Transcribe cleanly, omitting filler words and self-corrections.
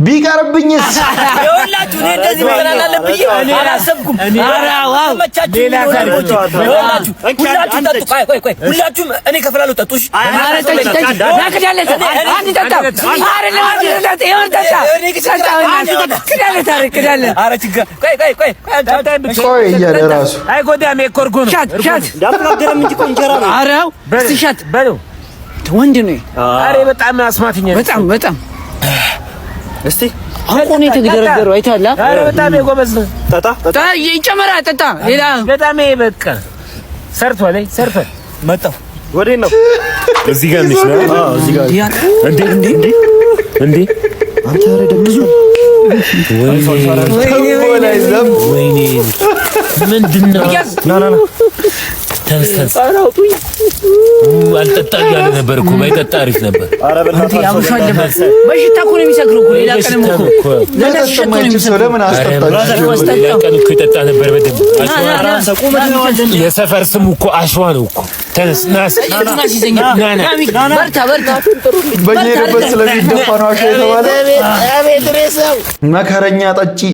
ቢቀርብኝስ ይኸውላችሁ እኔ እንደዚህ መሰላል አለብኝ አላሰብኩም። ሌላ ታሪክ ይኸውላችሁ ሁላችሁም ጠጡ። ቆይ ሁላችሁም እኔ ከፍላለሁ። ጠጡ። እሺ ኧረ ጠጪ ናከዳለ አንድ ጠጣ። ኧረ ለማለት ይወርዳታ ክዳለ ታሪክ ክዳለ። ኧረ ችግር ቆይ እያደረሱ አይጎዳም። የኮርጎ ነው ሻት ዳፍናደረም እንጂ እንጀራ ነው። ኧረ እስቲ ሻት በለው ወንድ ነው። ኧረ በጣም አስማትኛ በጣም እስቲ አሁን የተገረገረው አይተሃል? ኧረ በጣም የጎበዝ ነው። ጠጣ ይጨመራ ጠጣ። ሌላ በጣም በቃ ሰርቷል መጣሁ። ወዴት ነው? እዚህ ጋር ነሽ ነው? አዎ እዚህ ጋር እንዴ አንተ ኧረ ደምዙ ወይኔ ምንድነው? ና ተንስተን አልጠጣ እያለ ነበር እኮ ባይጠጣ አሪፍ ነበር። ኧረ በእናትህ በሽታ እኮ ነው የሚሰክረው እኮ ሌላ ቀንም እኮ ለምን አስጠጣችሁ? ሌላ ቀን እኮ ይጠጣ ነበር በደንብ። የሰፈር ስሙ እኮ አሸዋ ነው እኮ። ተነስ ናስ በርታ በየሄደበት ስለሚደፋ ነው አሸዋ የተባለ። መከረኛ ጠጪ